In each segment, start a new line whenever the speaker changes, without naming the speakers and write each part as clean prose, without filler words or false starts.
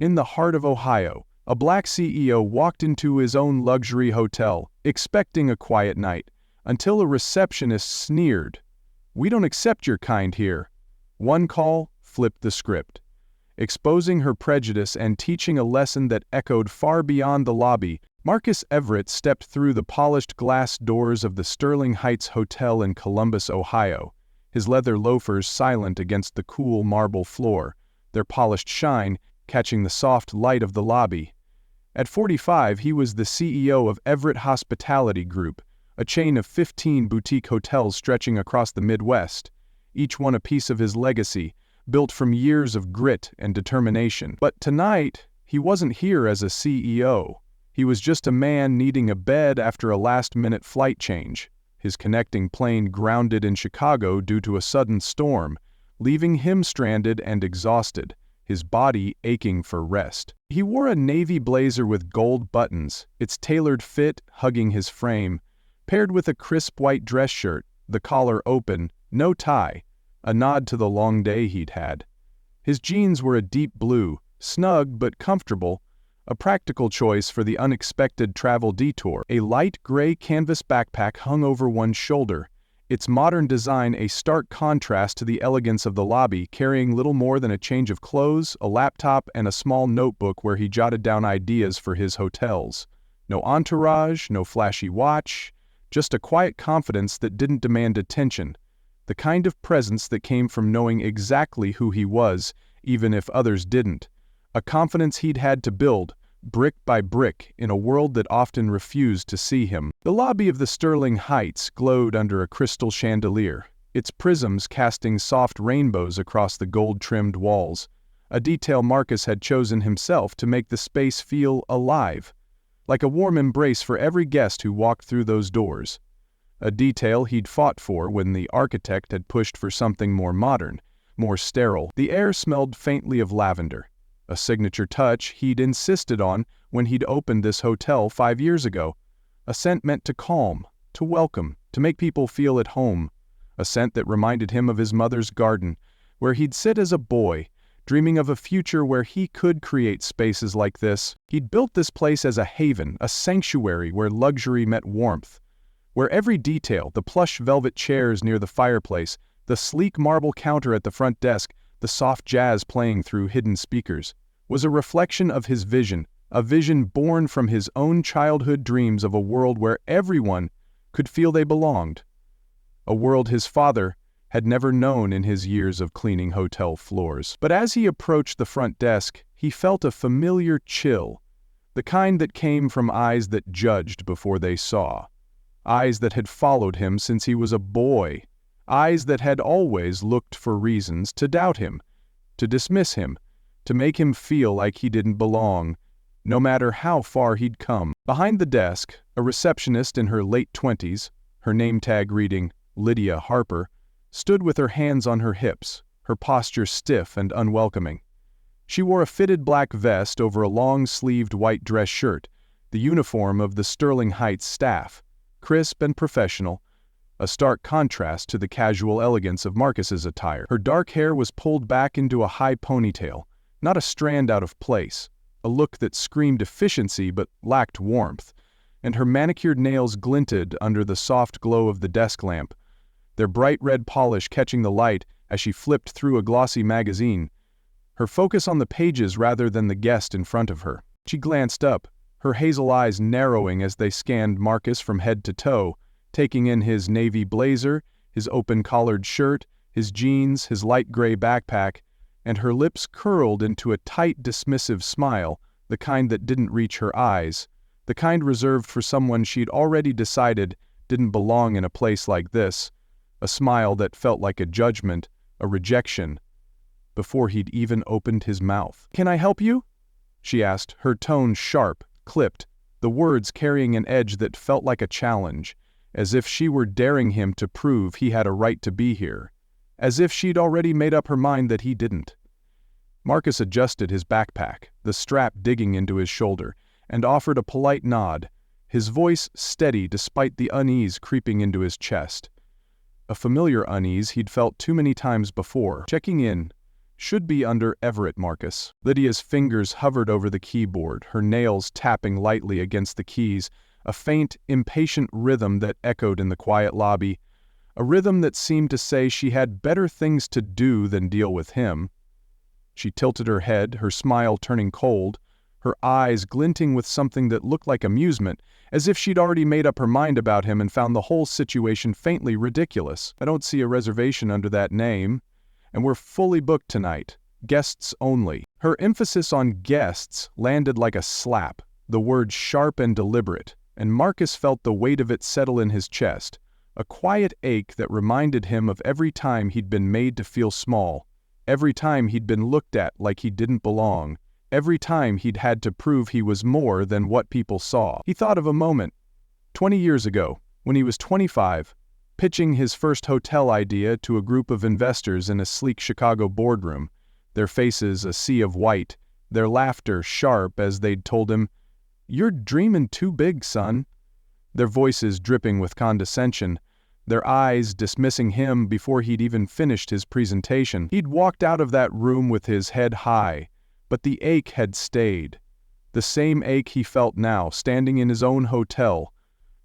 In the heart of Ohio, a black CEO walked into his own luxury hotel, expecting a quiet night, until a receptionist sneered. "We don't accept your kind here." One call flipped the script. Exposing her prejudice and teaching a lesson that echoed far beyond the lobby, Marcus Everett stepped through the polished glass doors of the Sterling Heights Hotel in Columbus, Ohio, his leather loafers silent against the cool marble floor, their polished shine catching the soft light of the lobby. At 45, he was the CEO of Everett Hospitality Group, a chain of 15 boutique hotels stretching across the Midwest, each one a piece of his legacy, built from years of grit and determination. But tonight, he wasn't here as a CEO. He was just a man needing a bed after a last-minute flight change, his connecting plane grounded in Chicago due to a sudden storm, leaving him stranded and exhausted, his body aching for rest. He wore a navy blazer with gold buttons, its tailored fit hugging his frame, paired with a crisp white dress shirt, the collar open, no tie, a nod to the long day he'd had. His jeans were a deep blue, snug but comfortable, a practical choice for the unexpected travel detour. A light gray canvas backpack hung over one shoulder, its modern design a stark contrast to the elegance of the lobby, carrying little more than a change of clothes, a laptop, and a small notebook where he jotted down ideas for his hotels. No entourage, no flashy watch, just a quiet confidence that didn't demand attention, the kind of presence that came from knowing exactly who he was, even if others didn't. A confidence he'd had to build, brick by brick, in a world that often refused to see him. The lobby of the Sterling Heights glowed under a crystal chandelier, its prisms casting soft rainbows across the gold-trimmed walls, a detail Marcus had chosen himself to make the space feel alive, like a warm embrace for every guest who walked through those doors. A detail he'd fought for when the architect had pushed for something more modern, more sterile. The air smelled faintly of lavender, a signature touch he'd insisted on when he'd opened this hotel 5 years ago, a scent meant to calm, to welcome, to make people feel at home, a scent that reminded him of his mother's garden, where he'd sit as a boy, dreaming of a future where he could create spaces like this. He'd built this place as a haven, a sanctuary where luxury met warmth, where every detail, the plush velvet chairs near the fireplace, the sleek marble counter at the front desk, the soft jazz playing through hidden speakers, was a reflection of his vision, a vision born from his own childhood dreams of a world where everyone could feel they belonged, a world his father had never known in his years of cleaning hotel floors. But as he approached the front desk, he felt a familiar chill, the kind that came from eyes that judged before they saw, eyes that had followed him since he was a boy, eyes that had always looked for reasons to doubt him, to dismiss him, to make him feel like he didn't belong, no matter how far he'd come. Behind the desk, a receptionist in her late 20s, her name tag reading Lydia Harper, stood with her hands on her hips, her posture stiff and unwelcoming. She wore a fitted black vest over a long-sleeved white dress shirt, the uniform of the Sterling Heights staff, crisp and professional, a stark contrast to the casual elegance of Marcus's attire. Her dark hair was pulled back into a high ponytail, not a strand out of place, a look that screamed efficiency but lacked warmth, and her manicured nails glinted under the soft glow of the desk lamp, their bright red polish catching the light as she flipped through a glossy magazine, her focus on the pages rather than the guest in front of her. She glanced up, her hazel eyes narrowing as they scanned Marcus from head to toe, taking in his navy blazer, his open-collared shirt, his jeans, his light gray backpack, and her lips curled into a tight, dismissive smile, the kind that didn't reach her eyes, the kind reserved for someone she'd already decided didn't belong in a place like this, a smile that felt like a judgment, a rejection, before he'd even opened his mouth. "Can I help you?" she asked, her tone sharp, clipped, the words carrying an edge that felt like a challenge, as if she were daring him to prove he had a right to be here, as if she'd already made up her mind that he didn't. Marcus adjusted his backpack, the strap digging into his shoulder, and offered a polite nod, his voice steady despite the unease creeping into his chest. A familiar unease he'd felt too many times before. "Checking in," should be under Everett Marcus. Lydia's fingers hovered over the keyboard, her nails tapping lightly against the keys, a faint, impatient rhythm that echoed in the quiet lobby, a rhythm that seemed to say she had better things to do than deal with him. She tilted her head, her smile turning cold, her eyes glinting with something that looked like amusement, as if she'd already made up her mind about him and found the whole situation faintly ridiculous. "I don't see a reservation under that name, and we're fully booked tonight. Guests only." Her emphasis on guests landed like a slap, the word sharp and deliberate, and Marcus felt the weight of it settle in his chest, a quiet ache that reminded him of every time he'd been made to feel small, every time he'd been looked at like he didn't belong, every time he'd had to prove he was more than what people saw. He thought of a moment, 20 years ago, when he was 25, pitching his first hotel idea to a group of investors in a sleek Chicago boardroom, their faces a sea of white, their laughter sharp as they'd told him, "You're dreaming too big, son," their voices dripping with condescension, their eyes dismissing him before he'd even finished his presentation. He'd walked out of that room with his head high, but the ache had stayed. The same ache he felt now, standing in his own hotel,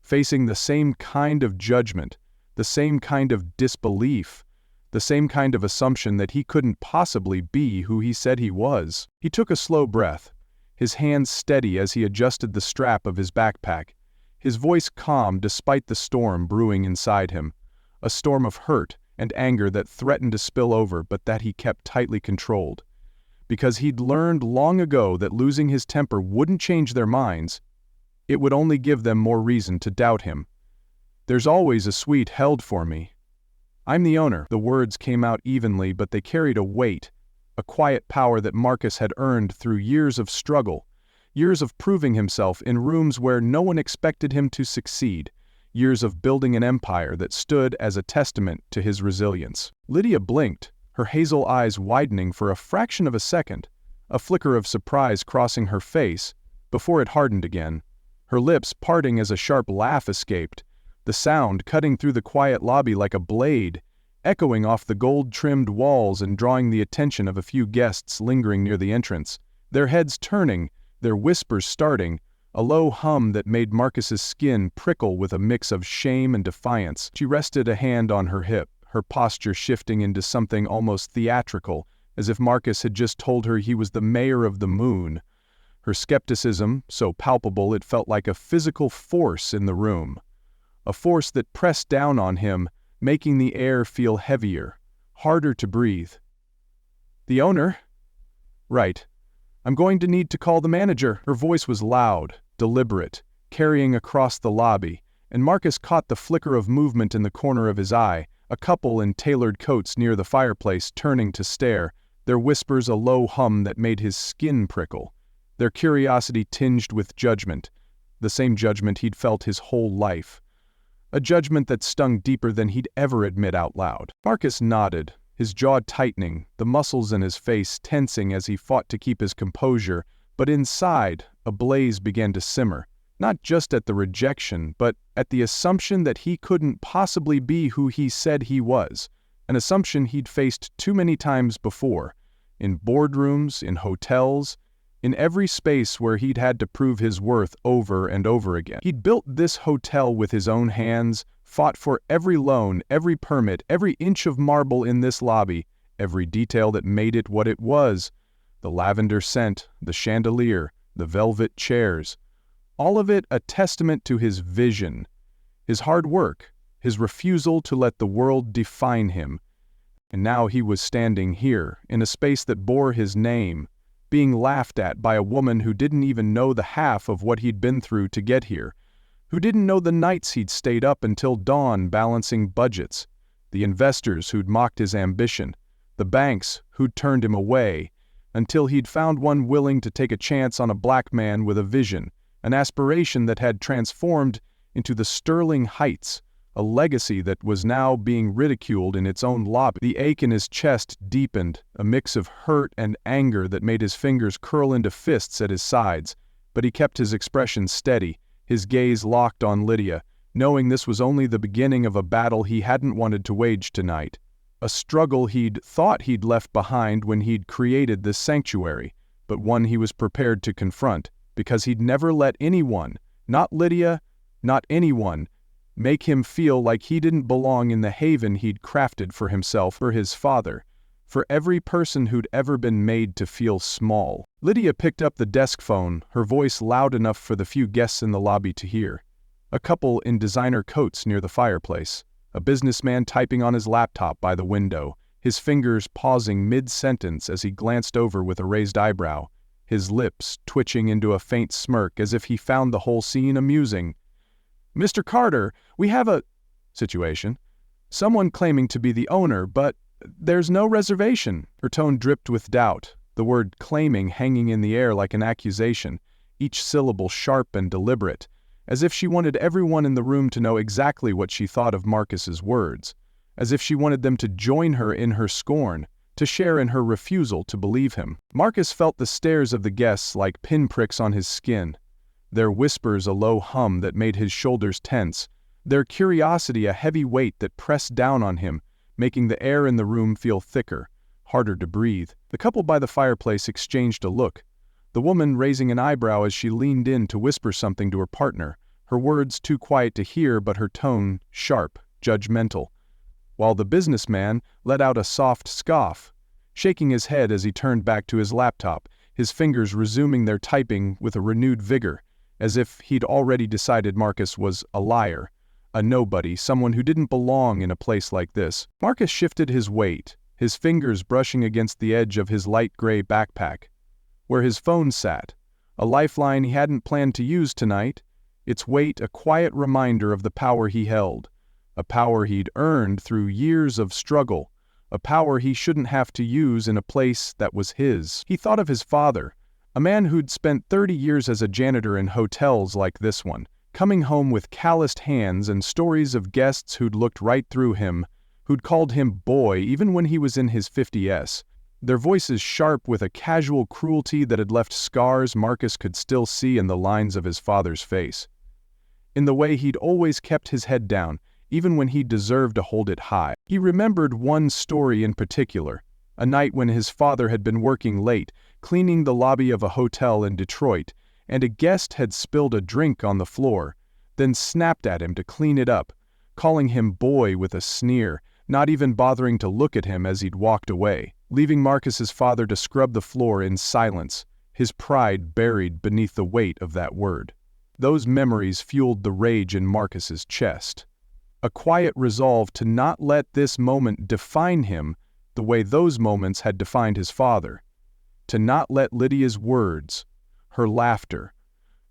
facing the same kind of judgment, the same kind of disbelief, the same kind of assumption that he couldn't possibly be who he said he was. He took a slow breath, his hands steady as he adjusted the strap of his backpack, his voice calm despite the storm brewing inside him, a storm of hurt and anger that threatened to spill over but that he kept tightly controlled. Because he'd learned long ago that losing his temper wouldn't change their minds, it would only give them more reason to doubt him. "There's always a suite held for me. I'm the owner." The words came out evenly, but they carried a weight, a quiet power that Marcus had earned through years of struggle, years of proving himself in rooms where no one expected him to succeed, years of building an empire that stood as a testament to his resilience. Lydia blinked, her hazel eyes widening for a fraction of a second, a flicker of surprise crossing her face, before it hardened again, her lips parting as a sharp laugh escaped, the sound cutting through the quiet lobby like a blade, echoing off the gold-trimmed walls and drawing the attention of a few guests lingering near the entrance, their heads turning, their whispers starting, a low hum that made Marcus's skin prickle with a mix of shame and defiance. She rested a hand on her hip, her posture shifting into something almost theatrical, as if Marcus had just told her he was the mayor of the moon. Her skepticism, so palpable it felt like a physical force in the room. A force that pressed down on him, making the air feel heavier, harder to breathe. "The owner?" "Right. I'm going to need to call the manager." Her voice was loud, deliberate, carrying across the lobby, and Marcus caught the flicker of movement in the corner of his eye, a couple in tailored coats near the fireplace turning to stare, their whispers a low hum that made his skin prickle, their curiosity tinged with judgment, the same judgment he'd felt his whole life. A judgment that stung deeper than he'd ever admit out loud. Marcus nodded, his jaw tightening, the muscles in his face tensing as he fought to keep his composure, but inside, a blaze began to simmer, not just at the rejection, but at the assumption that he couldn't possibly be who he said he was, an assumption he'd faced too many times before, in boardrooms, in hotels, in every space where he'd had to prove his worth over and over again. He'd built this hotel with his own hands, fought for every loan, every permit, every inch of marble in this lobby, every detail that made it what it was, the lavender scent, the chandelier, the velvet chairs, all of it a testament to his vision, his hard work, his refusal to let the world define him. And now he was standing here, in a space that bore his name, being laughed at by a woman who didn't even know the half of what he'd been through to get here, who didn't know the nights he'd stayed up until dawn balancing budgets, the investors who'd mocked his ambition, the banks who'd turned him away, until he'd found one willing to take a chance on a black man with a vision, an aspiration that had transformed into the sterling heights, a legacy that was now being ridiculed in its own lobby. The ache in his chest deepened, a mix of hurt and anger that made his fingers curl into fists at his sides, but he kept his expression steady, his gaze locked on Lydia, knowing this was only the beginning of a battle he hadn't wanted to wage tonight. A struggle he'd thought he'd left behind when he'd created this sanctuary, but one he was prepared to confront, because he'd never let anyone, not Lydia, not anyone, make him feel like he didn't belong in the haven he'd crafted for himself, for his father, for every person who'd ever been made to feel small. Lydia picked up the desk phone, her voice loud enough for the few guests in the lobby to hear. A couple in designer coats near the fireplace, a businessman typing on his laptop by the window, his fingers pausing mid-sentence as he glanced over with a raised eyebrow, his lips twitching into a faint smirk as if he found the whole scene amusing. "Mr. Carter, we have a situation. Someone claiming to be the owner, but there's no reservation." Her tone dripped with doubt, the word claiming hanging in the air like an accusation, each syllable sharp and deliberate, as if she wanted everyone in the room to know exactly what she thought of Marcus's words, as if she wanted them to join her in her scorn, to share in her refusal to believe him. Marcus felt the stares of the guests like pinpricks on his skin, their whispers a low hum that made his shoulders tense, their curiosity a heavy weight that pressed down on him, making the air in the room feel thicker, harder to breathe. The couple by the fireplace exchanged a look, the woman raising an eyebrow as she leaned in to whisper something to her partner, her words too quiet to hear but her tone sharp, judgmental, while the businessman let out a soft scoff, shaking his head as he turned back to his laptop, his fingers resuming their typing with a renewed vigor, as if he'd already decided Marcus was a liar, a nobody, someone who didn't belong in a place like this. Marcus shifted his weight, his fingers brushing against the edge of his light gray backpack, where his phone sat, a lifeline he hadn't planned to use tonight, its weight a quiet reminder of the power he held, a power he'd earned through years of struggle, a power he shouldn't have to use in a place that was his. He thought of his father, a man who'd spent 30 years as a janitor in hotels like this one, coming home with calloused hands and stories of guests who'd looked right through him, who'd called him boy even when he was in his 50s. Their voices sharp with a casual cruelty that had left scars Marcus could still see in the lines of his father's face. In the way he'd always kept his head down, even when he deserved to hold it high. He remembered one story in particular, a night when his father had been working late, cleaning the lobby of a hotel in Detroit, and a guest had spilled a drink on the floor, then snapped at him to clean it up, calling him boy with a sneer, not even bothering to look at him as he'd walked away, leaving Marcus's father to scrub the floor in silence, his pride buried beneath the weight of that word. Those memories fueled the rage in Marcus's chest. A quiet resolve to not let this moment define him the way those moments had defined his father. To not let Lydia's words, her laughter,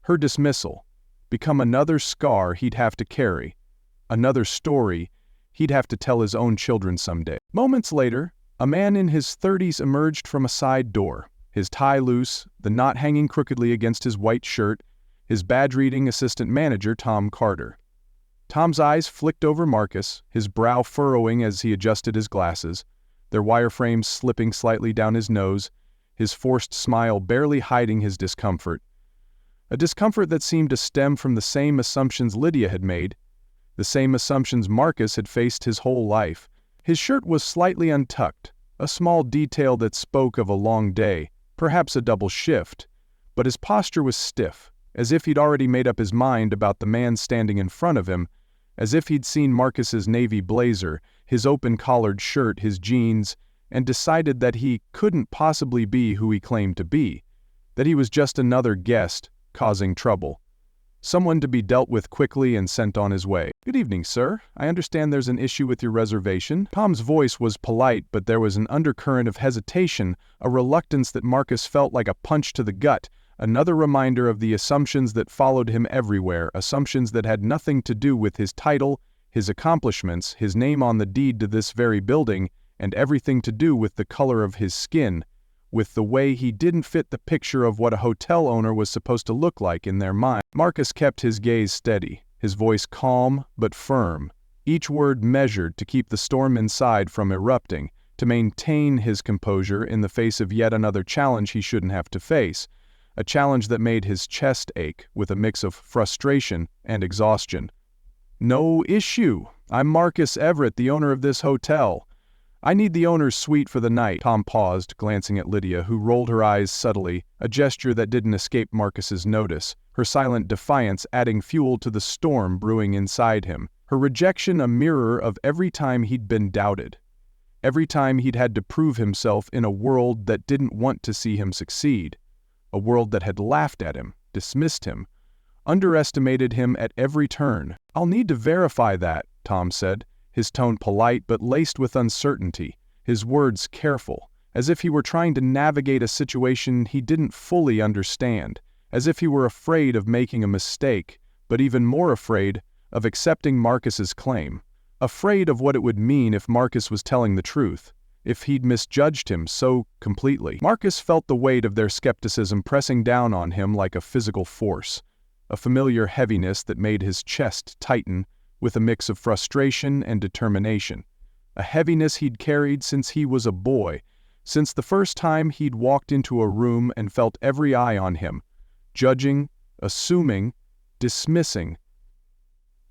her dismissal, become another scar he'd have to carry, another story he'd have to tell his own children someday. Moments later, a man in his 30s emerged from a side door, his tie loose, the knot hanging crookedly against his white shirt, his badge-reading assistant manager Tom Carter. Tom's eyes flicked over Marcus, his brow furrowing as he adjusted his glasses, their wireframes slipping slightly down his nose, his forced smile barely hiding his discomfort. A discomfort that seemed to stem from the same assumptions Lydia had made, the same assumptions Marcus had faced his whole life. His shirt was slightly untucked, a small detail that spoke of a long day, perhaps a double shift, but his posture was stiff, as if he'd already made up his mind about the man standing in front of him, as if he'd seen Marcus's navy blazer, his open-collared shirt, his jeans, and decided that he couldn't possibly be who he claimed to be, that he was just another guest causing trouble, someone to be dealt with quickly and sent on his way. "Good evening, sir. I understand there's an issue with your reservation." Tom's voice was polite, but there was an undercurrent of hesitation, a reluctance that Marcus felt like a punch to the gut, another reminder of the assumptions that followed him everywhere, assumptions that had nothing to do with his title, his accomplishments, his name on the deed to this very building, and everything to do with the color of his skin, with the way he didn't fit the picture of what a hotel owner was supposed to look like in their mind. Marcus kept his gaze steady, his voice calm but firm, each word measured to keep the storm inside from erupting, to maintain his composure in the face of yet another challenge he shouldn't have to face, a challenge that made his chest ache with a mix of frustration and exhaustion. "No issue. I'm Marcus Everett, the owner of this hotel. "I need the owner's suite for the night." Tom paused, glancing at Lydia, who rolled her eyes subtly, a gesture that didn't escape Marcus's notice, her silent defiance adding fuel to the storm brewing inside him, her rejection a mirror of every time he'd been doubted. Every time he'd had to prove himself in a world that didn't want to see him succeed, a world that had laughed at him, dismissed him, underestimated him at every turn. "I'll need to verify that," Tom said, his tone polite but laced with uncertainty, his words careful, as if he were trying to navigate a situation he didn't fully understand, as if he were afraid of making a mistake, but even more afraid of accepting Marcus's claim. Afraid of what it would mean if Marcus was telling the truth, if he'd misjudged him so completely. Marcus felt the weight of their skepticism pressing down on him like a physical force, a familiar heaviness that made his chest tighten with a mix of frustration and determination, a heaviness he'd carried since he was a boy, since the first time he'd walked into a room and felt every eye on him, judging, assuming, dismissing.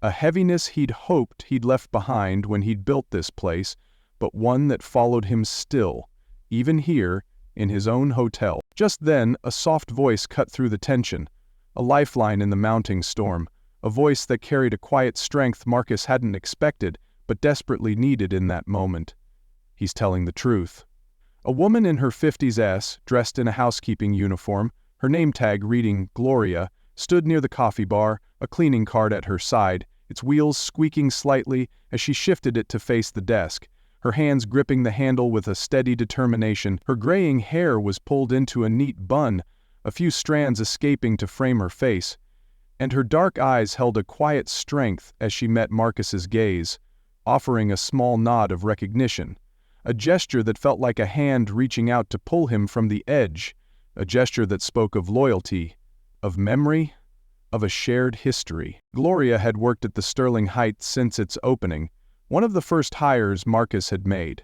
A heaviness he'd hoped he'd left behind when he'd built this place, but one that followed him still, even here, in his own hotel. Just then, a soft voice cut through the tension, a lifeline in the mounting storm, a voice that carried a quiet strength Marcus hadn't expected, but desperately needed in that moment. "He's telling the truth." A woman in her 50s, dressed in a housekeeping uniform, her name tag reading Gloria, stood near the coffee bar, a cleaning cart at her side, its wheels squeaking slightly as she shifted it to face the desk, her hands gripping the handle with a steady determination. Her graying hair was pulled into a neat bun, a few strands escaping to frame her face, and her dark eyes held a quiet strength as she met Marcus's gaze, offering a small nod of recognition, a gesture that felt like a hand reaching out to pull him from the edge, a gesture that spoke of loyalty, of memory, of a shared history. Gloria had worked at the Sterling Heights since its opening, one of the first hires Marcus had made.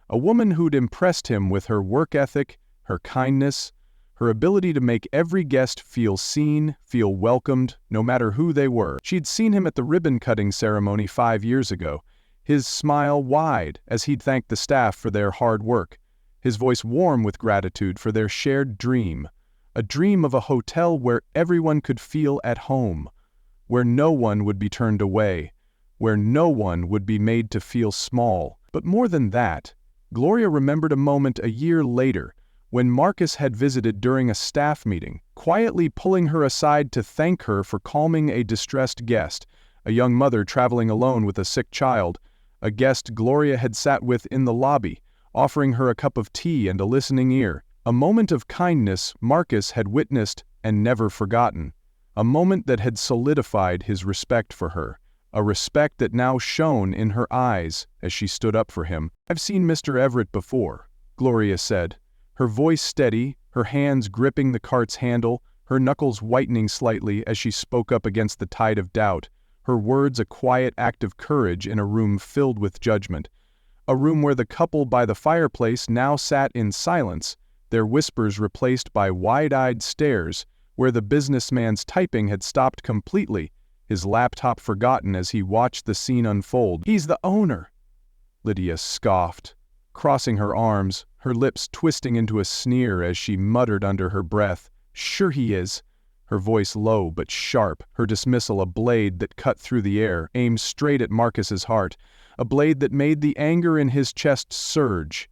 A woman who'd impressed him with her work ethic, her kindness, her ability to make every guest feel seen, feel welcomed, no matter who they were. She'd seen him at the ribbon-cutting ceremony 5 years ago, his smile wide as he'd thanked the staff for their hard work, his voice warm with gratitude for their shared dream, a dream of a hotel where everyone could feel at home, where no one would be turned away, where no one would be made to feel small. But more than that, Gloria remembered a moment a year later when Marcus had visited during a staff meeting, quietly pulling her aside to thank her for calming a distressed guest, a young mother traveling alone with a sick child, a guest Gloria had sat with in the lobby, offering her a cup of tea and a listening ear. A moment of kindness Marcus had witnessed and never forgotten, a moment that had solidified his respect for her, a respect that now shone in her eyes as she stood up for him. "I've seen Mr. Everett before," Gloria said, her voice steady, her hands gripping the cart's handle, her knuckles whitening slightly as she spoke up against the tide of doubt, her words a quiet act of courage in a room filled with judgment, a room where the couple by the fireplace now sat in silence, their whispers replaced by wide-eyed stares, where the businessman's typing had stopped completely, his laptop forgotten as he watched the scene unfold. "He's the owner," Lydia scoffed, crossing her arms, her lips twisting into a sneer as she muttered under her breath, "Sure he is," her voice low but sharp, her dismissal a blade that cut through the air, aimed straight at Marcus's heart, a blade that made the anger in his chest surge,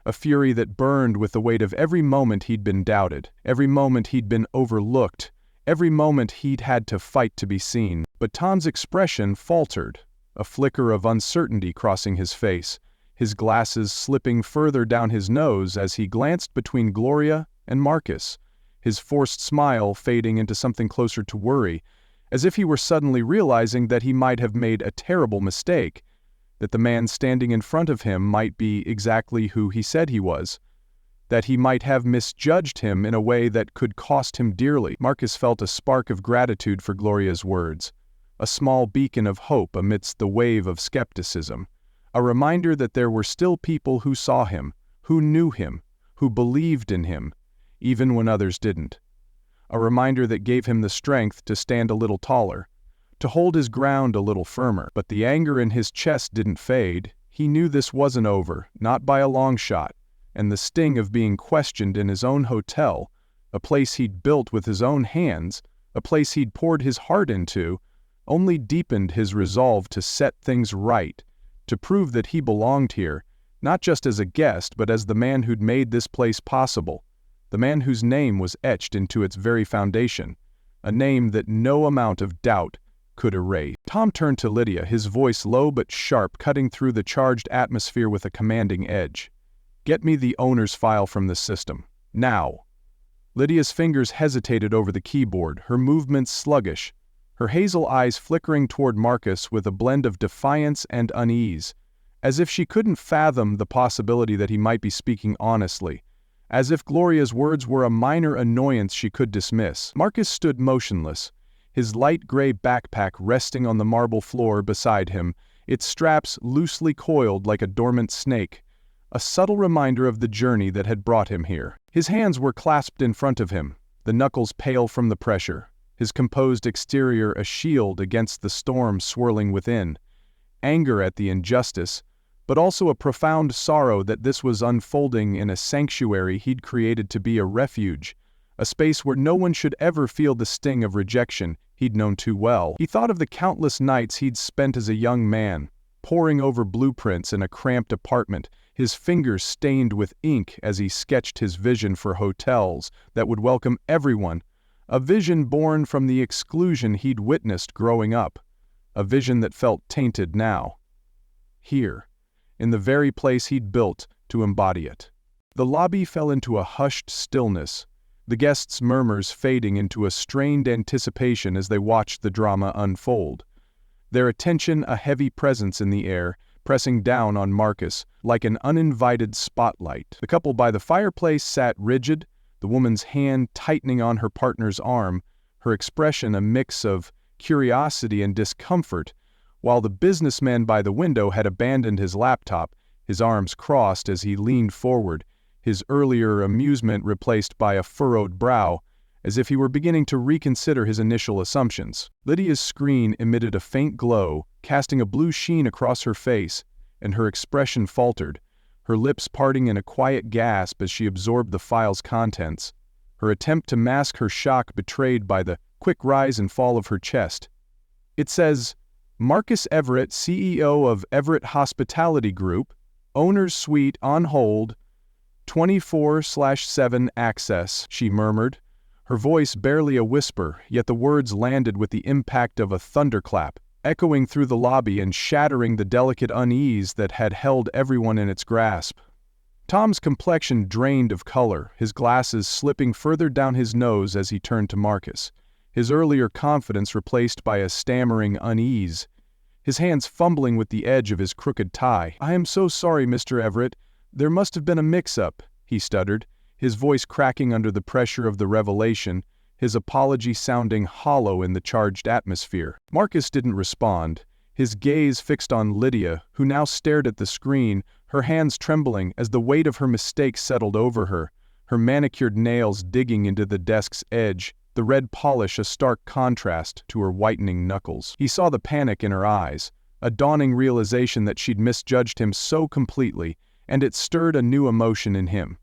a fury that burned with the weight of every moment he'd been doubted, every moment he'd been overlooked, every moment he'd had to fight to be seen. But Tom's expression faltered, a flicker of uncertainty crossing his face, his glasses slipping further down his nose as he glanced between Gloria and Marcus, his forced smile fading into something closer to worry, as if he were suddenly realizing that he might have made a terrible mistake, that the man standing in front of him might be exactly who he said he was, that he might have misjudged him in a way that could cost him dearly. Marcus felt a spark of gratitude for Gloria's words, a small beacon of hope amidst the wave of skepticism, a reminder that there were still people who saw him, who knew him, who believed in him, even when others didn't. A reminder that gave him the strength to stand a little taller, to hold his ground a little firmer. But the anger in his chest didn't fade. He knew this wasn't over, not by a long shot, and the sting of being questioned in his own hotel, a place he'd built with his own hands, a place he'd poured his heart into, only deepened his resolve to set things right, to prove that he belonged here, not just as a guest but as the man who'd made this place possible, the man whose name was etched into its very foundation, a name that no amount of doubt could erase. Tom turned to Lydia, his voice low but sharp, cutting through the charged atmosphere with a commanding edge. "Get me the owner's file from the system. Now." Lydia's fingers hesitated over the keyboard, her movements sluggish, her hazel eyes flickering toward Marcus with a blend of defiance and unease, as if she couldn't fathom the possibility that he might be speaking honestly, as if Gloria's words were a minor annoyance she could dismiss. Marcus stood motionless, his light gray backpack resting on the marble floor beside him, its straps loosely coiled like a dormant snake, a subtle reminder of the journey that had brought him here. His hands were clasped in front of him, the knuckles pale from the pressure, his composed exterior a shield against the storm swirling within, anger at the injustice, but also a profound sorrow that this was unfolding in a sanctuary he'd created to be a refuge, a space where no one should ever feel the sting of rejection he'd known too well. He thought of the countless nights he'd spent as a young man, poring over blueprints in a cramped apartment, his fingers stained with ink as he sketched his vision for hotels that would welcome everyone, a vision born from the exclusion he'd witnessed growing up, a vision that felt tainted now. Here, in the very place he'd built to embody it. The lobby fell into a hushed stillness, the guests' murmurs fading into a strained anticipation as they watched the drama unfold, their attention a heavy presence in the air, pressing down on Marcus like an uninvited spotlight. The couple by the fireplace sat rigid, the woman's hand tightening on her partner's arm, her expression a mix of curiosity and discomfort, while the businessman by the window had abandoned his laptop, his arms crossed as he leaned forward, his earlier amusement replaced by a furrowed brow, as if he were beginning to reconsider his initial assumptions. Lydia's screen emitted a faint glow, casting a blue sheen across her face, and her expression faltered, her lips parting in a quiet gasp as she absorbed the file's contents, her attempt to mask her shock betrayed by the quick rise and fall of her chest. It says, "Marcus Everett, CEO of Everett Hospitality Group, Owner's Suite on hold, 24/7 access," she murmured, her voice barely a whisper, yet the words landed with the impact of a thunderclap, echoing through the lobby and shattering the delicate unease that had held everyone in its grasp. Tom's complexion drained of color, his glasses slipping further down his nose as he turned to Marcus, his earlier confidence replaced by a stammering unease, his hands fumbling with the edge of his crooked tie. "I am so sorry, Mr. Everett. There must have been a mix-up," he stuttered, his voice cracking under the pressure of the revelation, his apology sounding hollow in the charged atmosphere. Marcus didn't respond, his gaze fixed on Lydia, who now stared at the screen, her hands trembling as the weight of her mistake settled over her, her manicured nails digging into the desk's edge, the red polish a stark contrast to her whitening knuckles. He saw the panic in her eyes, a dawning realization that she'd misjudged him so completely, and it stirred a new emotion in him.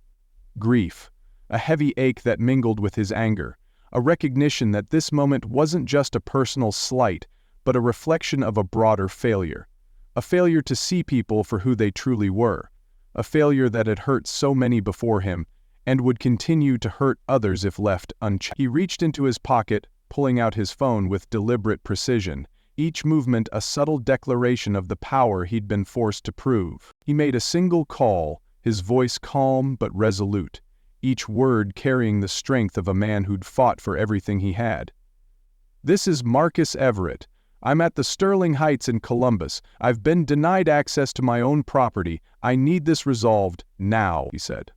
Grief, a heavy ache that mingled with his anger, a recognition that this moment wasn't just a personal slight, but a reflection of a broader failure. A failure to see people for who they truly were. A failure that had hurt so many before him, and would continue to hurt others if left unchecked. He reached into his pocket, pulling out his phone with deliberate precision, each movement a subtle declaration of the power he'd been forced to prove. He made a single call, his voice calm but resolute, each word carrying the strength of a man who'd fought for everything he had. "This is Marcus Everett. I'm at the Sterling Heights in Columbus. I've been denied access to my own property. I need this resolved now," he said.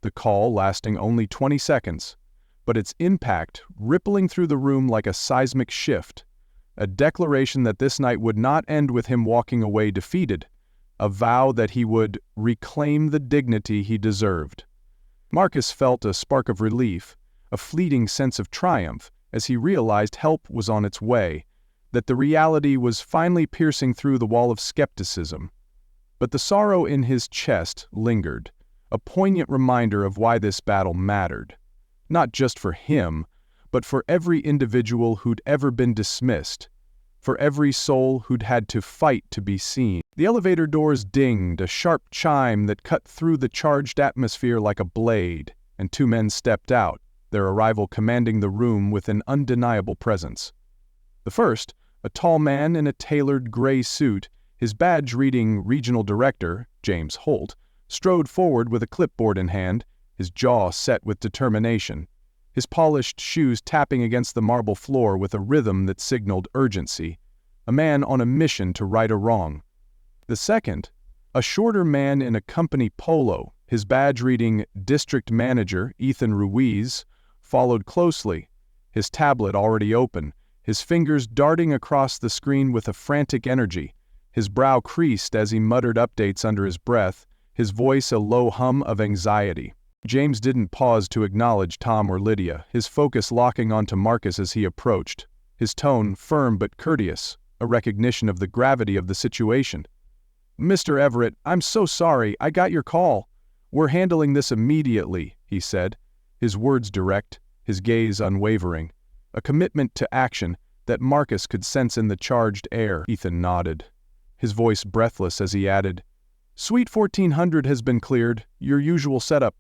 The call lasting only 20 seconds, but its impact rippling through the room like a seismic shift, a declaration that this night would not end with him walking away defeated, a vow that he would reclaim the dignity he deserved. Marcus felt a spark of relief, a fleeting sense of triumph, as he realized help was on its way, that the reality was finally piercing through the wall of skepticism. But the sorrow in his chest lingered, a poignant reminder of why this battle mattered. Not just for him, but for every individual who'd ever been dismissed, for every soul who'd had to fight to be seen. The elevator doors dinged, a sharp chime that cut through the charged atmosphere like a blade, and two men stepped out, their arrival commanding the room with an undeniable presence. The first, a tall man in a tailored gray suit, his badge reading Regional Director, James Holt, strode forward with a clipboard in hand, his jaw set with determination, his polished shoes tapping against the marble floor with a rhythm that signaled urgency, a man on a mission to right a wrong. The second, a shorter man in a company polo, his badge reading District Manager Ethan Ruiz, followed closely, his tablet already open, his fingers darting across the screen with a frantic energy, his brow creased as he muttered updates under his breath, his voice a low hum of anxiety. James didn't pause to acknowledge Tom or Lydia, his focus locking onto Marcus as he approached, his tone firm but courteous, a recognition of the gravity of the situation. "Mr. Everett, I'm so sorry, I got your call. We're handling this immediately," he said, his words direct, his gaze unwavering, a commitment to action that Marcus could sense in the charged air. Ethan nodded, his voice breathless as he added, "Suite 1400 has been cleared, your usual setup.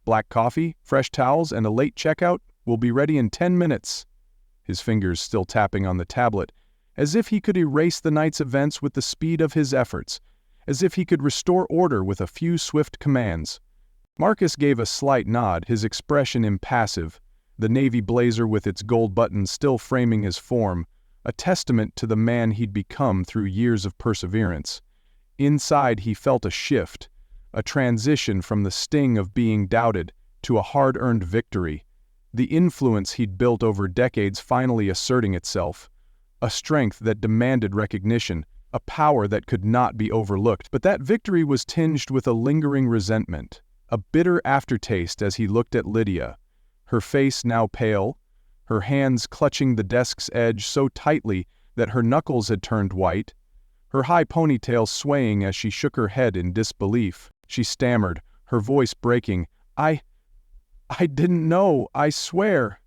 Black coffee, fresh towels, and a late checkout will be ready in 10 minutes. His fingers still tapping on the tablet, as if he could erase the night's events with the speed of his efforts, as if he could restore order with a few swift commands. Marcus gave a slight nod, his expression impassive, the navy blazer with its gold buttons still framing his form, a testament to the man he'd become through years of perseverance. Inside he felt a shift, a transition from the sting of being doubted to a hard-earned victory, the influence he'd built over decades finally asserting itself, a strength that demanded recognition, a power that could not be overlooked. But that victory was tinged with a lingering resentment, a bitter aftertaste as he looked at Lydia, her face now pale, her hands clutching the desk's edge so tightly that her knuckles had turned white, her high ponytail swaying as she shook her head in disbelief. She stammered, her voice breaking, I didn't know, I swear."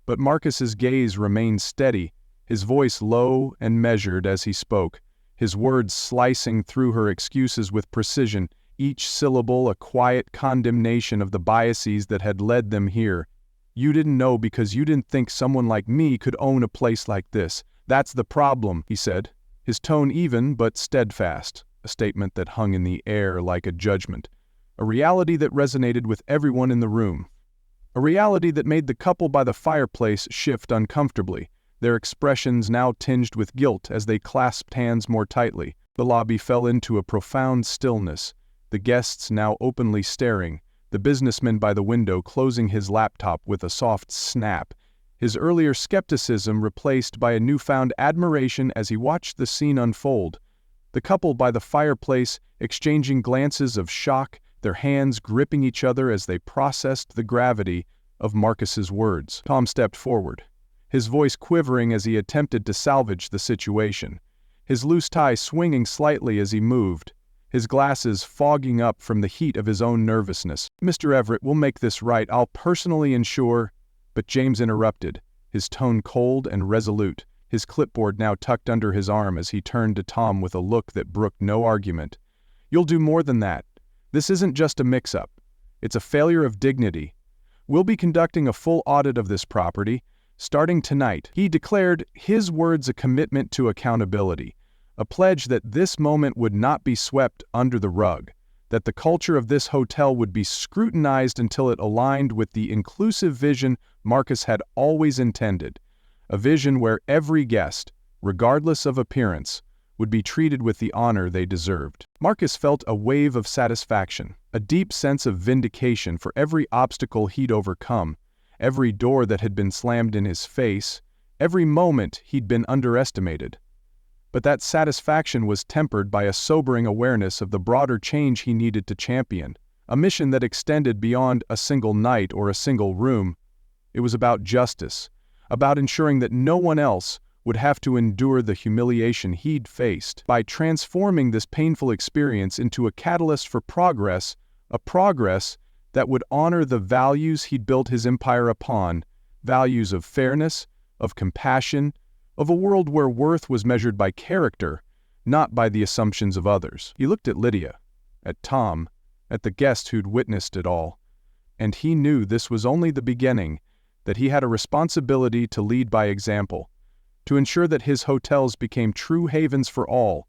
But Marcus's gaze remained steady, his voice low and measured as he spoke, his words slicing through her excuses with precision, each syllable a quiet condemnation of the biases that had led them here. "You didn't know because you didn't think someone like me could own a place like this. That's the problem," he said, his tone even but steadfast, a statement that hung in the air like a judgment, a reality that resonated with everyone in the room, a reality that made the couple by the fireplace shift uncomfortably, their expressions now tinged with guilt as they clasped hands more tightly. The lobby fell into a profound stillness, the guests now openly staring, the businessman by the window closing his laptop with a soft snap, his earlier skepticism replaced by a newfound admiration as he watched the scene unfold. The couple by the fireplace exchanging glances of shock, their hands gripping each other as they processed the gravity of Marcus's words. Tom stepped forward, his voice quivering as he attempted to salvage the situation, his loose tie swinging slightly as he moved, his glasses fogging up from the heat of his own nervousness. "Mr. Everett, we'll make this right. I'll personally ensure—" But James interrupted, his tone cold and resolute, his clipboard now tucked under his arm as he turned to Tom with a look that brooked no argument. "You'll do more than that. This isn't just a mix-up. It's a failure of dignity. We'll be conducting a full audit of this property, starting tonight." He declared, his words a commitment to accountability, a pledge that this moment would not be swept under the rug, that the culture of this hotel would be scrutinized until it aligned with the inclusive vision Marcus had always intended, a vision where every guest, regardless of appearance, would be treated with the honor they deserved. Marcus felt a wave of satisfaction, a deep sense of vindication for every obstacle he'd overcome, every door that had been slammed in his face, every moment he'd been underestimated. But that satisfaction was tempered by a sobering awareness of the broader change he needed to champion, a mission that extended beyond a single night or a single room. It was about justice, about ensuring that no one else, would have to endure the humiliation he'd faced. By transforming this painful experience into a catalyst for progress, a progress that would honor the values he'd built his empire upon, values of fairness, of compassion, of a world where worth was measured by character, not by the assumptions of others. He looked at Lydia, at Tom, at the guest who'd witnessed it all, and he knew this was only the beginning, that he had a responsibility to lead by example, to ensure that his hotels became true havens for all,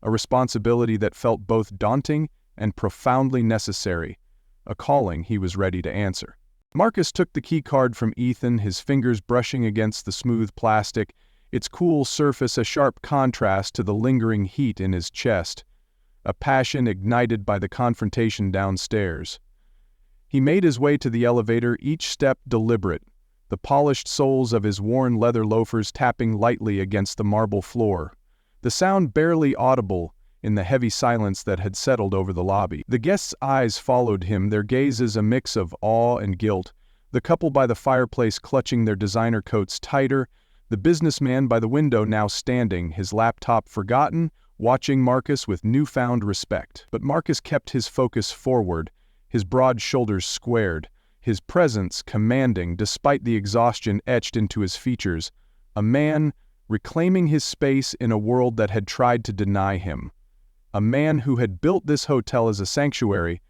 a responsibility that felt both daunting and profoundly necessary, a calling he was ready to answer. Marcus took the key card from Ethan, his fingers brushing against the smooth plastic, its cool surface a sharp contrast to the lingering heat in his chest, a passion ignited by the confrontation downstairs. He made his way to the elevator, each step deliberate, the polished soles of his worn leather loafers tapping lightly against the marble floor, the sound barely audible in the heavy silence that had settled over the lobby. The guests' eyes followed him, their gazes a mix of awe and guilt, the couple by the fireplace clutching their designer coats tighter, the businessman by the window now standing, his laptop forgotten, watching Marcus with newfound respect. But Marcus kept his focus forward, his broad shoulders squared, his presence commanding despite the exhaustion etched into his features, a man reclaiming his space in a world that had tried to deny him, a man who had built this hotel as a sanctuary,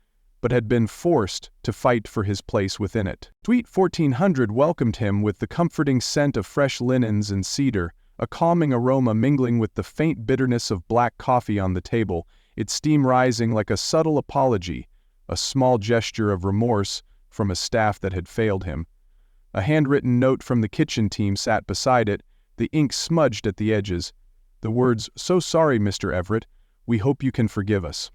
but had been forced to fight for his place within it. Suite 1400 welcomed him with the comforting scent of fresh linens and cedar, a calming aroma mingling with the faint bitterness of black coffee on the table, its steam rising like a subtle apology, a small gesture of remorse from a staff that had failed him. A handwritten note from the kitchen team sat beside it, the ink smudged at the edges. The words, "So sorry, Mr. Everett. We hope you can forgive us."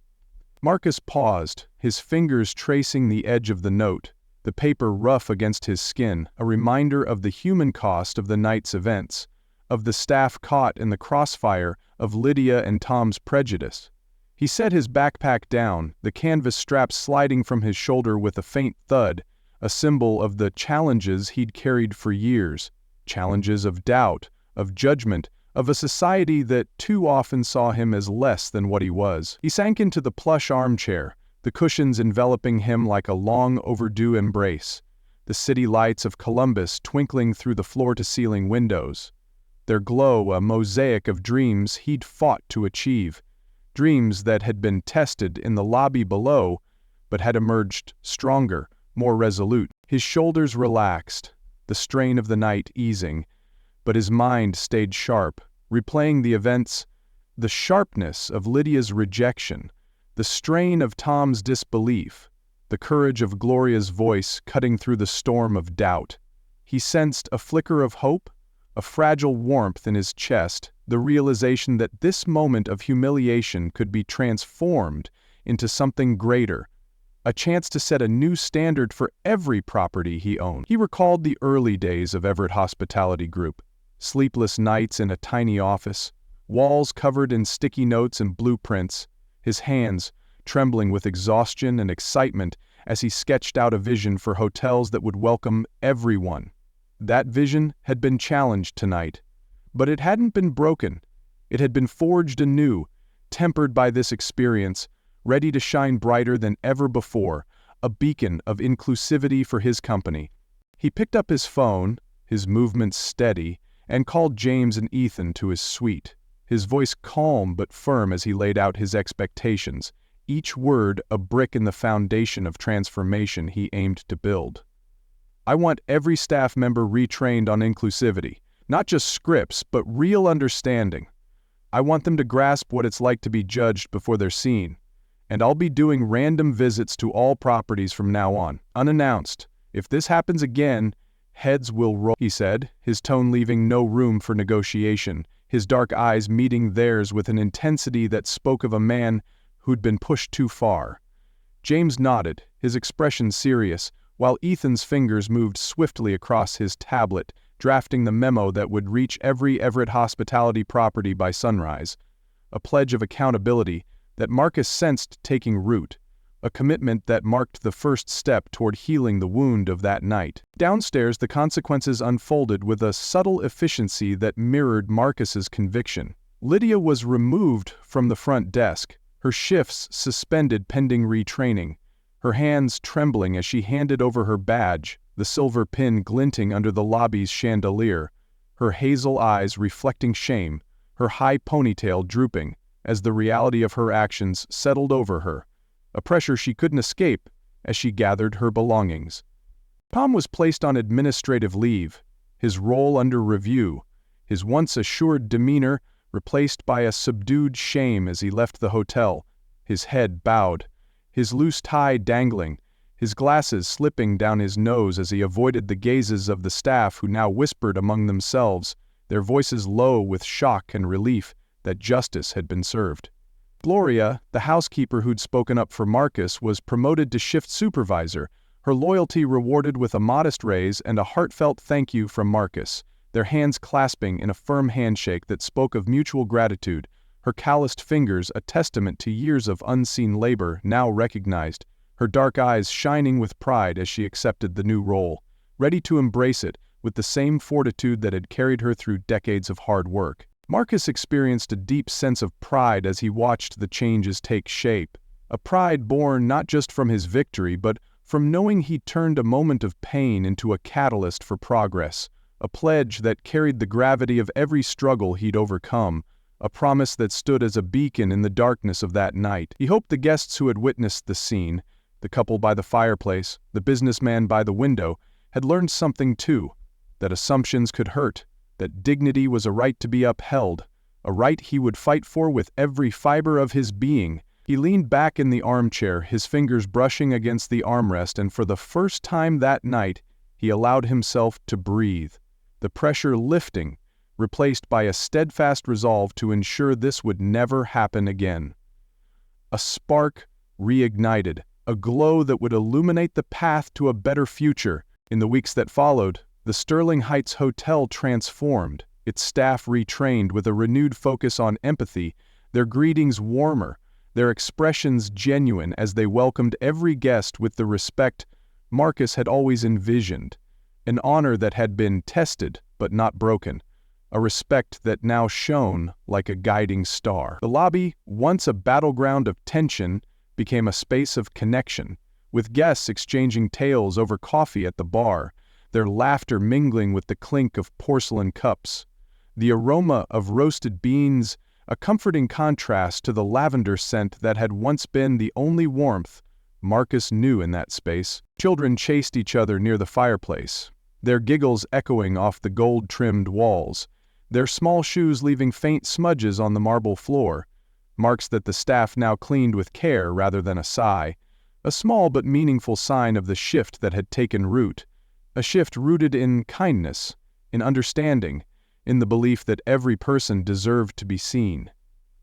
Marcus paused, his fingers tracing the edge of the note, the paper rough against his skin, a reminder of the human cost of the night's events, of the staff caught in the crossfire of Lydia and Tom's prejudice. He set his backpack down, the canvas strap sliding from his shoulder with a faint thud, a symbol of the challenges he'd carried for years, challenges of doubt, of judgment, of a society that too often saw him as less than what he was. He sank into the plush armchair, the cushions enveloping him like a long overdue embrace, the city lights of Columbus twinkling through the floor-to-ceiling windows, their glow a mosaic of dreams he'd fought to achieve, dreams that had been tested in the lobby below, but had emerged stronger, more resolute. His shoulders relaxed, the strain of the night easing, but his mind stayed sharp, replaying the events, the sharpness of Lydia's rejection, the strain of Tom's disbelief, the courage of Gloria's voice cutting through the storm of doubt. He sensed a flicker of hope, a fragile warmth in his chest, the realization that this moment of humiliation could be transformed into something greater, a chance to set a new standard for every property he owned. He recalled the early days of Everett Hospitality Group, sleepless nights in a tiny office, walls covered in sticky notes and blueprints, his hands trembling with exhaustion and excitement as he sketched out a vision for hotels that would welcome everyone. That vision had been challenged tonight, but it hadn't been broken. It had been forged anew, tempered by this experience, ready to shine brighter than ever before, a beacon of inclusivity for his company. He picked up his phone, his movements steady, and called James and Ethan to his suite, his voice calm but firm as he laid out his expectations, each word a brick in the foundation of transformation he aimed to build. "I want every staff member retrained on inclusivity, not just scripts, but real understanding. I want them to grasp what it's like to be judged before they're seen. And I'll be doing random visits to all properties from now on, unannounced. If this happens again, heads will roll," he said, his tone leaving no room for negotiation, his dark eyes meeting theirs with an intensity that spoke of a man who'd been pushed too far. James nodded, his expression serious, while Ethan's fingers moved swiftly across his tablet, drafting the memo that would reach every Everett Hospitality property by sunrise, a pledge of accountability that Marcus sensed taking root, a commitment that marked the first step toward healing the wound of that night. Downstairs, the consequences unfolded with a subtle efficiency that mirrored Marcus's conviction. Lydia was removed from the front desk, her shifts suspended pending retraining, her hands trembling as she handed over her badge, the silver pin glinting under the lobby's chandelier, her hazel eyes reflecting shame, her high ponytail drooping, as the reality of her actions settled over her, a pressure she couldn't escape as she gathered her belongings. Tom was placed on administrative leave, his role under review, his once assured demeanor replaced by a subdued shame as he left the hotel, his head bowed, his loose tie dangling, his glasses slipping down his nose as he avoided the gazes of the staff who now whispered among themselves, their voices low with shock and relief that justice had been served. Gloria, the housekeeper who'd spoken up for Marcus, was promoted to shift supervisor, her loyalty rewarded with a modest raise and a heartfelt thank you from Marcus, their hands clasping in a firm handshake that spoke of mutual gratitude, her calloused fingers a testament to years of unseen labor now recognized, her dark eyes shining with pride as she accepted the new role, ready to embrace it with the same fortitude that had carried her through decades of hard work. Marcus experienced a deep sense of pride as he watched the changes take shape, a pride born not just from his victory but from knowing he turned a moment of pain into a catalyst for progress, a pledge that carried the gravity of every struggle he'd overcome, a promise that stood as a beacon in the darkness of that night. He hoped the guests who had witnessed the scene, the couple by the fireplace, the businessman by the window, had learned something too, that assumptions could hurt, that dignity was a right to be upheld, a right he would fight for with every fiber of his being. He leaned back in the armchair, his fingers brushing against the armrest, and for the first time that night, he allowed himself to breathe, the pressure lifting, replaced by a steadfast resolve to ensure this would never happen again. A spark reignited, a glow that would illuminate the path to a better future. In the weeks that followed, the Sterling Heights Hotel transformed, its staff retrained with a renewed focus on empathy, their greetings warmer, their expressions genuine as they welcomed every guest with the respect Marcus had always envisioned, an honor that had been tested but not broken, a respect that now shone like a guiding star. The lobby, once a battleground of tension, became a space of connection, with guests exchanging tales over coffee at the bar, their laughter mingling with the clink of porcelain cups. The aroma of roasted beans, a comforting contrast to the lavender scent that had once been the only warmth Marcus knew in that space. Children chased each other near the fireplace, their giggles echoing off the gold-trimmed walls, their small shoes leaving faint smudges on the marble floor, marks that the staff now cleaned with care rather than a sigh, a small but meaningful sign of the shift that had taken root, a shift rooted in kindness, in understanding, in the belief that every person deserved to be seen.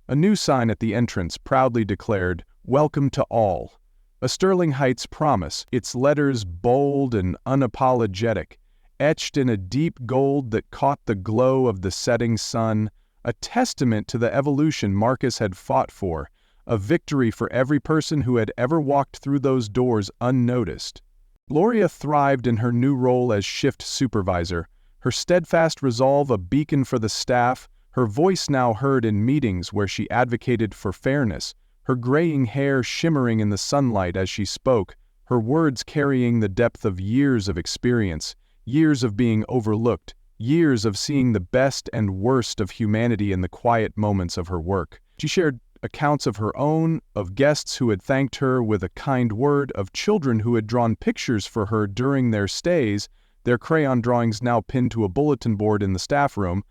A new sign at the entrance proudly declared, "Welcome to all," a Sterling Heights promise, its letters bold and unapologetic, etched in a deep gold that caught the glow of the setting sun, a testament to the evolution Marcus had fought for, a victory for every person who had ever walked through those doors unnoticed. Gloria thrived in her new role as shift supervisor, her steadfast resolve a beacon for the staff, her voice now heard in meetings where she advocated for fairness, her graying hair shimmering in the sunlight as she spoke, her words carrying the depth of years of experience, years of being overlooked, years of seeing the best and worst of humanity in the quiet moments of her work. She shared accounts of her own, of guests who had thanked her with a kind word, of children who had drawn pictures for her during their stays, their crayon drawings now pinned to a bulletin board in the staff room,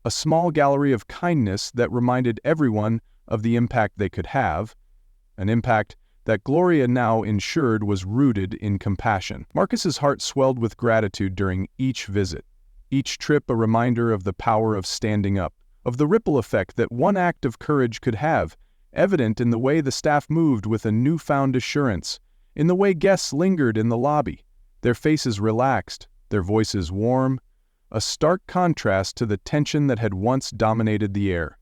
a small gallery of kindness that reminded everyone of the impact they could have, an impact that Gloria now ensured was rooted in compassion. Marcus's heart swelled with gratitude during each visit, each trip a reminder of the power of standing up, of the ripple effect that one act of courage could have, evident in the way the staff moved with a newfound assurance, in the way guests lingered in the lobby, their faces relaxed, their voices warm, a stark contrast to the tension that had once dominated the air.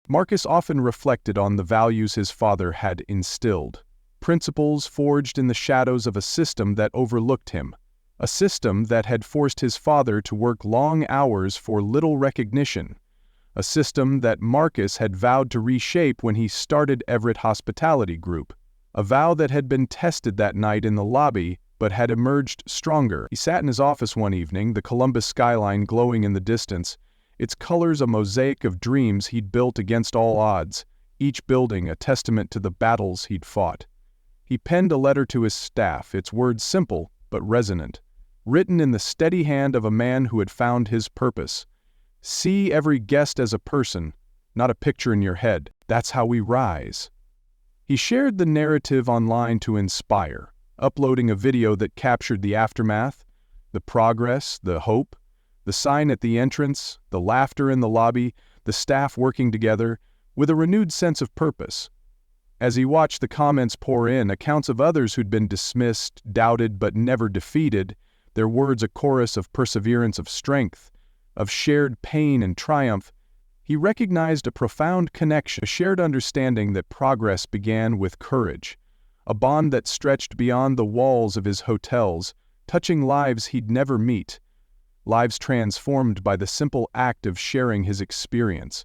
Marcus often reflected on the values his father had instilled. principles forged in the shadows of a system that overlooked him, a system that had forced his father to work long hours for little recognition, a system that Marcus had vowed to reshape when he started Everett Hospitality Group, a vow that had been tested that night in the lobby but had emerged stronger. He sat in his office one evening, the Columbus skyline glowing in the distance, its colors a mosaic of dreams he'd built against all odds, each building a testament to the battles he'd fought. He penned a letter to his staff, its words simple but resonant, written in the steady hand of a man who had found his purpose. See every guest as a person, not a picture in your head. That's how we rise. He shared the narrative online to inspire, uploading a video that captured the aftermath, the progress, the hope, the sign at the entrance, the laughter in the lobby, the staff working together, with a renewed sense of purpose. As he watched the comments pour in, accounts of others who'd been dismissed, doubted but never defeated, their words a chorus of perseverance, of strength, of shared pain and triumph, he recognized a profound connection, a shared understanding that progress began with courage, a bond that stretched beyond the walls of his hotels, touching lives he'd never meet, lives transformed by the simple act of sharing his experience,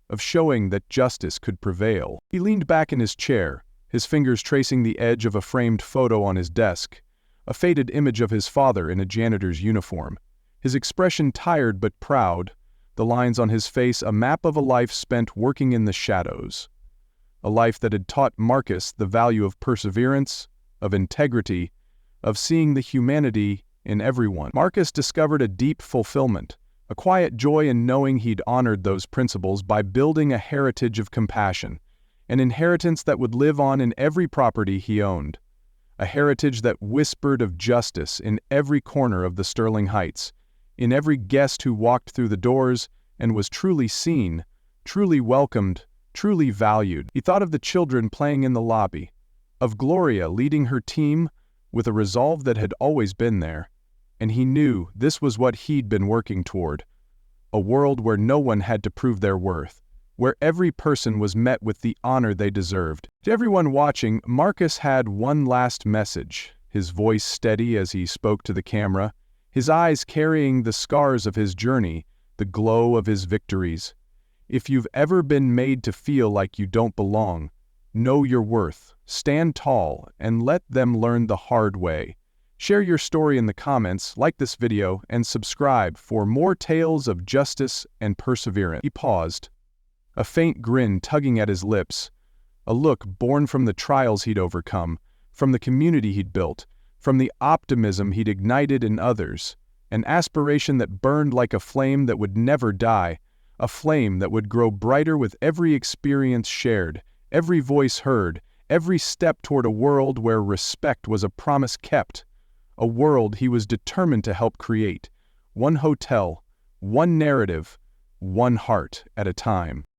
of showing that justice could prevail. He leaned back in his chair, his fingers tracing the edge of a framed photo on his desk, a faded image of his father in a janitor's uniform, his expression tired but proud, the lines on his face a map of a life spent working in the shadows, a life that had taught Marcus the value of perseverance, of integrity, of seeing the humanity in everyone. Marcus discovered a deep fulfillment, a quiet joy in knowing he'd honored those principles by building a heritage of compassion, an inheritance that would live on in every property he owned, a heritage that whispered of justice in every corner of the Sterling Heights, in every guest who walked through the doors and was truly seen, truly welcomed, truly valued. He thought of the children playing in the lobby, of Gloria leading her team with a resolve that had always been there, and he knew this was what he'd been working toward, a world where no one had to prove their worth, where every person was met with the honor they deserved. To everyone watching, Marcus had one last message, his voice steady as he spoke to the camera, his eyes carrying the scars of his journey, the glow of his victories. If you've ever been made to feel like you don't belong, know your worth, stand tall, and let them learn the hard way. Share your story in the comments, like this video, and subscribe for more tales of justice and perseverance. He paused, a faint grin tugging at his lips, a look born from the trials he'd overcome, from the community he'd built, from the optimism he'd ignited in others, an aspiration that burned like a flame that would never die, a flame that would grow brighter with every experience shared, every voice heard, every step toward a world where respect was a promise kept, a world he was determined to help create, one hotel, one narrative, one heart at a time.